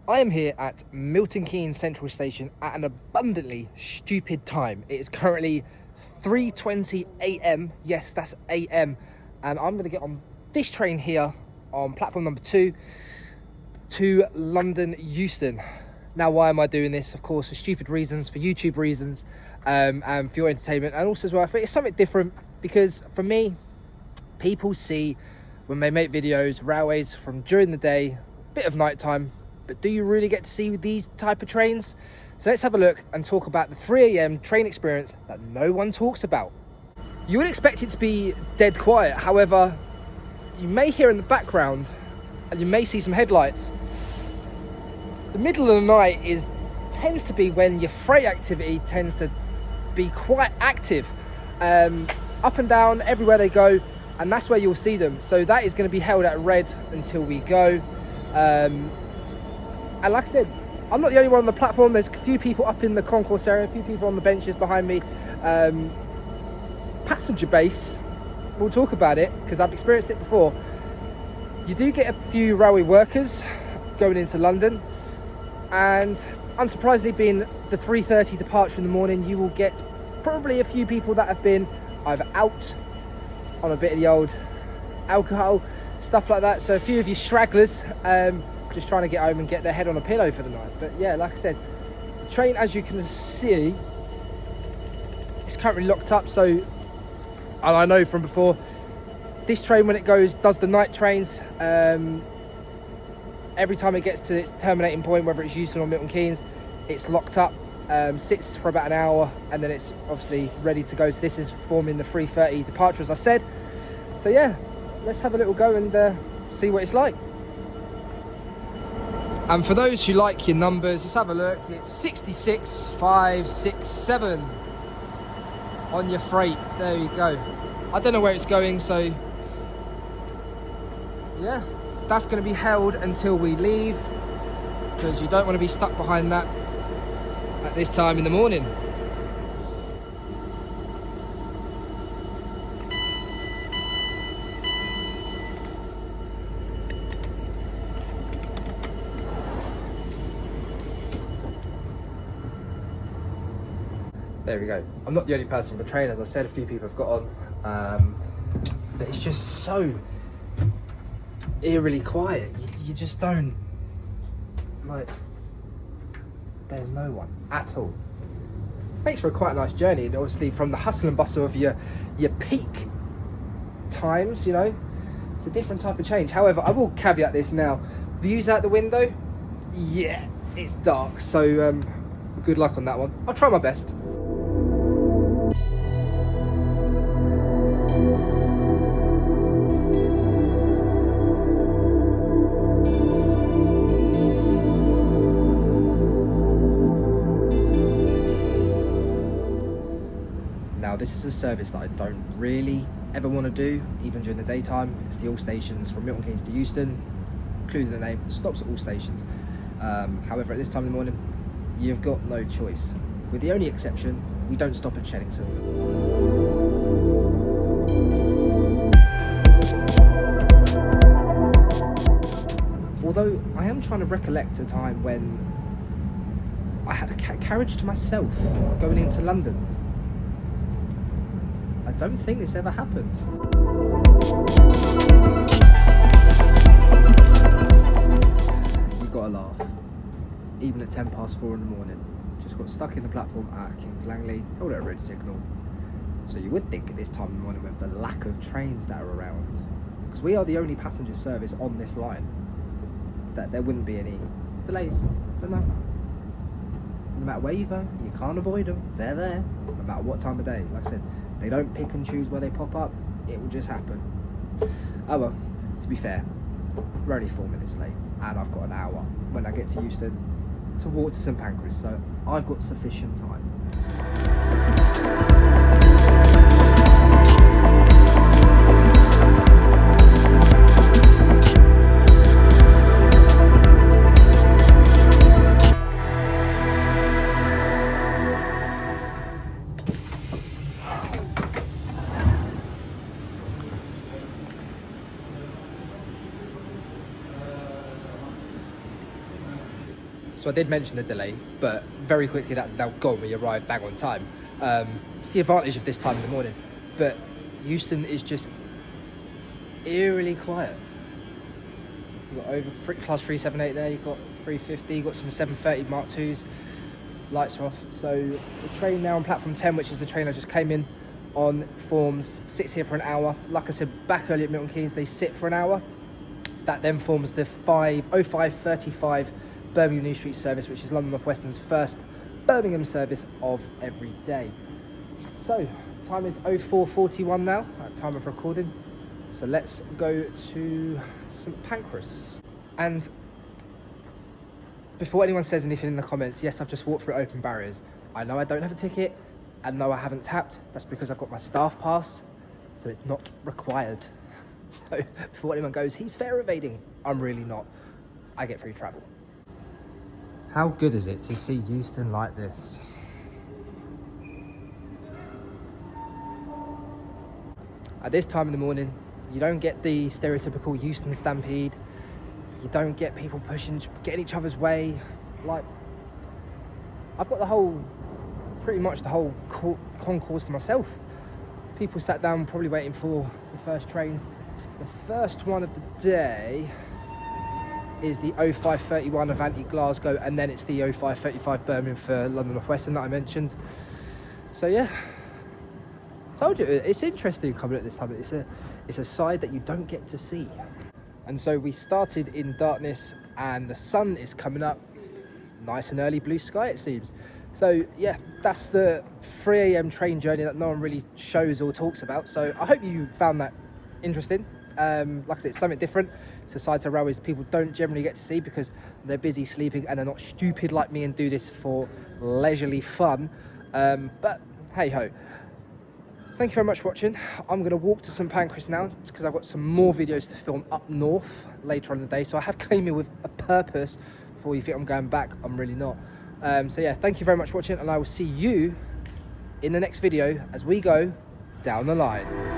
I am here at Milton Keynes Central Station at an abundantly stupid time. It is currently 3:20 a.m. Yes, that's a.m. And I'm going to get on this train here on platform number 2 to London Euston. Now, why am I doing this? Of course, for stupid reasons, for YouTube reasons, and for your entertainment. And also as well, it's something different because for me, people see when they make videos, railways from during the day, bit of nighttime, but do you really get to see these type of trains? So let's have a look and talk about the 3 a.m. train experience that no one talks about. You would expect it to be dead quiet. However, you may hear in the background and you may see some headlights. The middle of the night tends to be when your freight activity tends to be quite active. Up and down, everywhere they go, and that's where you'll see them. So that is going to be held at red until we go. And like I said, I'm not the only one on the platform. There's a few people up in the concourse area, a few people on the benches behind me. Passenger base, we'll talk about it because I've experienced it before. You do get a few railway workers going into London, and unsurprisingly, being the 3:30 departure in the morning, you will get probably a few people that have been either out on a bit of the old alcohol, stuff like that. So a few of you stragglers just trying to get home and get their head on a pillow for the night. But yeah, like I said, the train, as you can see, is currently locked up. So, and I know from before, this train when it does the night trains, every time it gets to its terminating point, whether it's Euston or Milton Keynes, it's locked up, sits for about an hour, and then it's obviously ready to go. So this is forming the 3:30 departure, as I said. So yeah, let's have a little go and see what it's like. And for those who like your numbers, let's have a look. It's 66567 on your freight. There you go. I don't know where it's going, so yeah, that's going to be held until we leave, because you don't want to be stuck behind that at this time in the morning. There we go. I'm not the only person on the train, as I said, a few people have got on, but it's just so eerily quiet. You just don't, like, there's no one at all. Makes for a quite nice journey, and obviously from the hustle and bustle of your peak times, you know, it's a different type of change. However, I will caveat this now. Views out the window, yeah, it's dark, so good luck on that one. I'll try my best. Now, this is a service that I don't really ever want to do, even during the daytime. It's the all stations from Milton Keynes to Euston, including the name, stops at all stations. However, at this time in the morning, you've got no choice. With the only exception, we don't stop at Chennington. Although I am trying to recollect a time when I had a carriage to myself going into London. I don't think this ever happened. You've got to laugh. Even at 4:10 in the morning, just got stuck in the platform at Kings Langley, held at a red signal. So you would think at this time in the morning, with the lack of trains that are around, because we are the only passenger service on this line, that there wouldn't be any delays. But no. No matter where you go, you can't avoid them. They're there, no matter what time of day. Like I said, they don't pick and choose where they pop up. It will just happen. Oh well, to be fair, we're only 4 minutes late, and I've got an hour when I get to Euston to walk to St Pancras, so I've got sufficient time. So I did mention the delay, but very quickly that's now gone. We arrived bang on time. It's the advantage of this time in the morning. But Euston is just eerily quiet. You've got over class 378 there, you've got 350, you've got some 730 Mark IIs. Lights are off. So the train now on platform 10, which is the train I just came in on, forms, sits here for an hour. Like I said back earlier at Milton Keynes, they sit for an hour. That then forms the 05:35 Birmingham New Street service, which is London Northwestern's first Birmingham service of every day. So time is 04:41 now at time of recording. So let's go to St Pancras. And before anyone says anything in the comments, yes, I've just walked through open barriers. I know I don't have a ticket, and no, I haven't tapped. That's because I've got my staff pass, so it's not required. So before anyone goes, he's fare evading, I'm really not. I get free travel. How good is it to see Euston like this? At this time in the morning, you don't get the stereotypical Euston stampede. You don't get people getting each other's way. Like, I've got pretty much the whole concourse to myself. People sat down probably waiting for the first train. The first one of the day is the 05:31 Avanti Glasgow, and then it's the 05:35 Birmingham for London Northwestern that I mentioned. So yeah, I told you, it's interesting coming at this time. It's a side that you don't get to see. And so we started in darkness and the sun is coming up. Nice and early blue sky, it seems. So yeah, that's the 3 a.m. train journey that no one really shows or talks about. So I hope you found that interesting. Like I said, it's something different. It's a side to railways people don't generally get to see because they're busy sleeping and they're not stupid like me and do this for leisurely fun. But hey ho. Thank you very much for watching. I'm going to walk to St Pancras now because I've got some more videos to film up north later on in the day. So I have came here with a purpose. Before you think I'm going back, I'm really not. So yeah, thank you very much for watching, and I will see you in the next video as we go down the line.